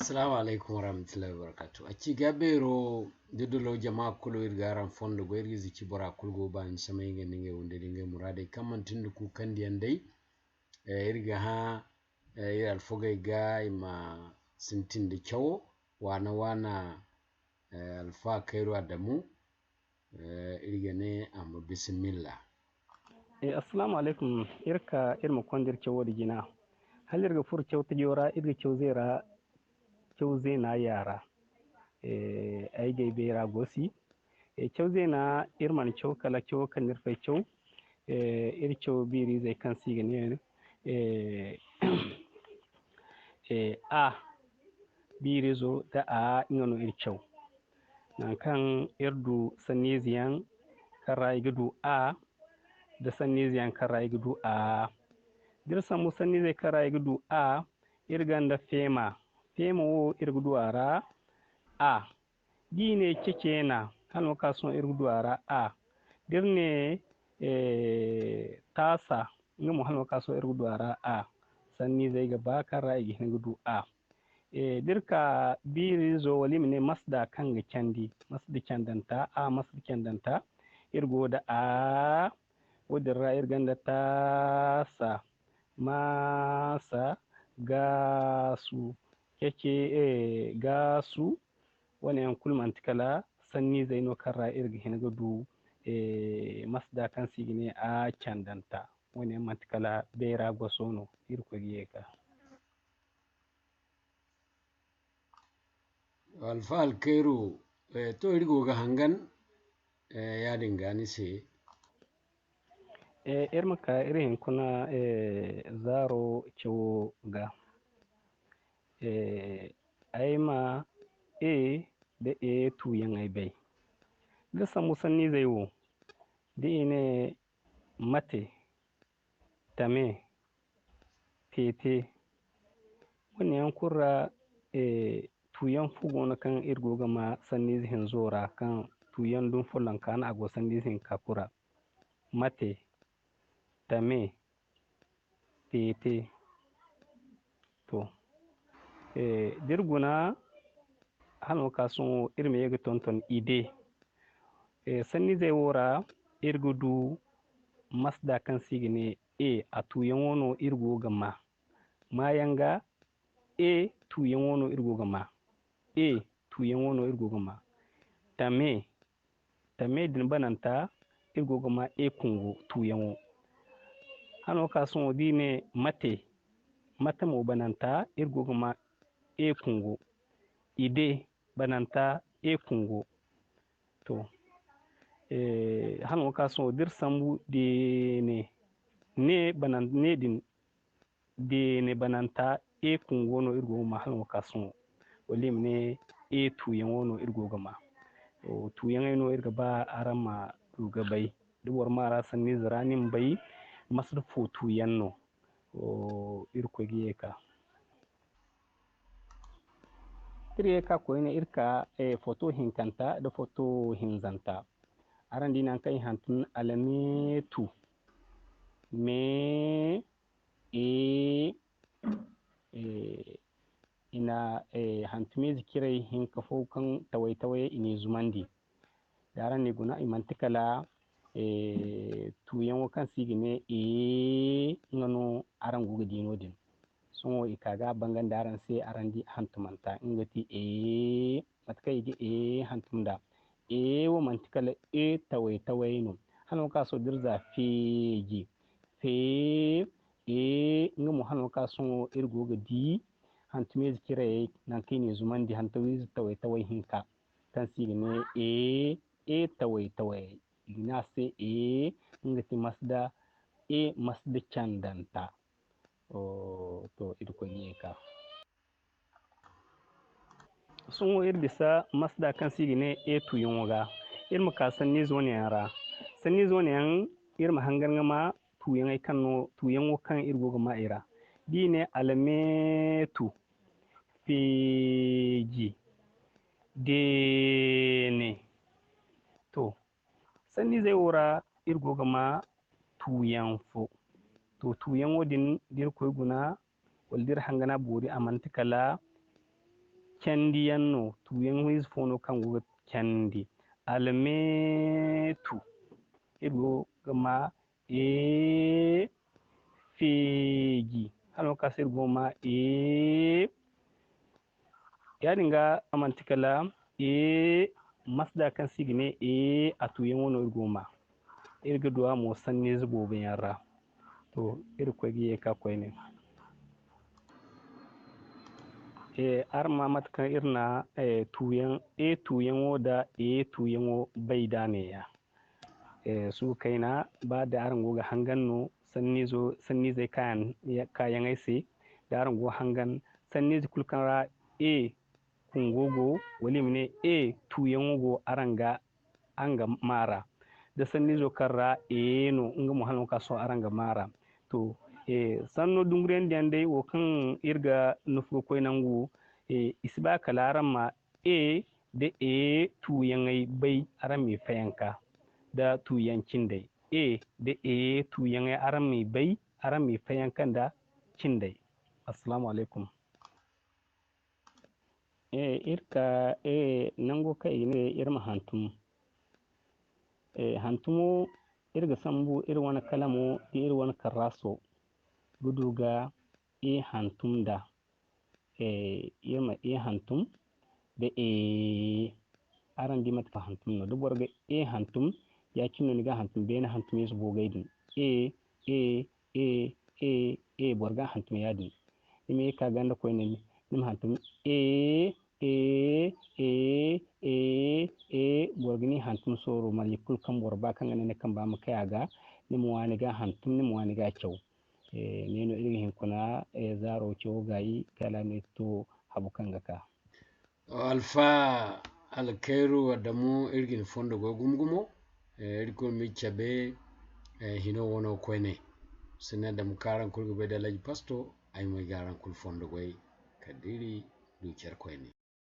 Assalamu alaikum warahmatullahi wabarakatuh. Aci gabero didolo jama'a kulo irgaran fondo go irgi ziki bora kulgo ban samay nge ninge wonde dinge murade kamman tindu ku kandi andai irga ha ir alfogay ga ima sintinde kyawo wana alfa kairu adamu irga ne amma bismillah. Assalamu alaikum irka irma kondir kyawo digina hal irga fur kyawo tijora irga kyawo zena yara ay gay bera gosi kyawo zena irman kyawo kala kyawo kan nirfay kyawo ir kyawo biri zai kan siga ne a biri zo da a ingano ir kyawo nan kan irdu saniziyan kara igdu a da saniziyan kara igdu a dir samu sanizai kara igdu a irganda fema wo irgudu ara a dine kekena hano kason irgudu ara a dirne tasa ngamo hano kason irgudu ara a sanizai gaba kara igdu a dirka biri zo walimne masda kanga candi masda candanta a masda candanta irgoda a wodirra irganda tasa masa gasu keke gasu wani yan kulmantikala sanni zaino karra irga hingudu masda kan sigine a candanta wani yan mantikala bera gosono irko giyeka alfa alkairu to irgo ga hangan ya dingani se irmaka irin kuna zaro kyawo ga aima da tuyan ai bai gasa musanni zai wo da ine mate tame tete wani yankura tuyan fugo na kan irgo gama sanni zihin zora kan tuyan dun fulan kan ago sanni zihin kakura mate tame tete to dirguna hano kasun irme yega tonton ide sanni zai wora irgudu masda kan sigine a tuyan wono irgo gama mayanga tuyan wono irgo gama tuyan wono irgo gama tame din bananta irgo gama kungo tuyan wo hano kasun dine mate mo bananta irgo gama kungo ide bananta kungo to hano kasun dir sambu de ne din de ne bananta kungo no irgo gama hano kasun walim ne tuyan wono irgo gama tuyan no irga ba arama ruga bai duwar mara sanni ziranin bai masar fotu yanno irko giyeka irka ko ne irka foto hinkanta da foto hinzanta aran dinan kai hantun alametu me ina hantume zikirai hinka kan tawai ini zumandi daran ne guna imantikala tuyan wakan sigine ngano aran guga dino din so ikaga bangan daran sai aran di hantumanta ingati matka igi hantumda wo mantikala tawai no hano kaso dirza feji fe ngamo hano kaso irgoga di hantume zikirai nan kini zumandi hantawi tawai hinka kan sigine tawai ina se ngati masda masda candanta to irko yeka sun irbisa masda kan sigine tuyon waga irma ka sanni zone yara sanni zone yan irma hangar ngama tuyan ai kanno tuyan wakan irgo gama ira dine alametu feji dene to sanni zai wura irgo gama tuyan fo to tuyan wodin dir koy guna wal dir hangana buri amantikala candi yanno tuyen wis fono kango candi almetu irgo gama feegi hano kasir goma yadinga amantikala masda kan sigine a tuyen wono irgoma irga duwa mo sanne zubo ben yarra to irkogi ka koyne arma matkan irna tuyen woda tuyen wo baidane ya su kaina ba da aran goga hangan sanni zai kayan aise da aran go hangan sanni zai kulkanra kungogo wali mine tuyen go aranga anga mara da sanni zo karra no nga mo halon kaso aranga mara to sanno dungren dai wo kan irga nufu koy nangu isba kalaran ma da tuyen ai bai aran mi fayanka da tuyen cindai da tuyen ai aran mi bai aran mi fayankan da cindai assalamu alaikum irka nango kai ne irma hantum hantumo irga sambu wani kalamo di wani karaso guduga hantum da irma hantum da aran di mata hantum no dubar ga hantum ya kinno ni ga hantum be na hantum yesu bogaidin borga hantum yadi ime ka ganda ko ne nim hantum borgini hantum soro mar yikul kan borba kan ne kan ba mu kayaga nim wani ga hantum nim wani ga kyau neno irin hin kuna zaro kyau gayi kala ne to habu kan ga ka alfa alkairu adamu irgin fondo go gumgumo irko mi chabe hino wono koyne sina da mukaran kulgo be da laji pasto ay mo garan kul fondo go kadiri du cer koyne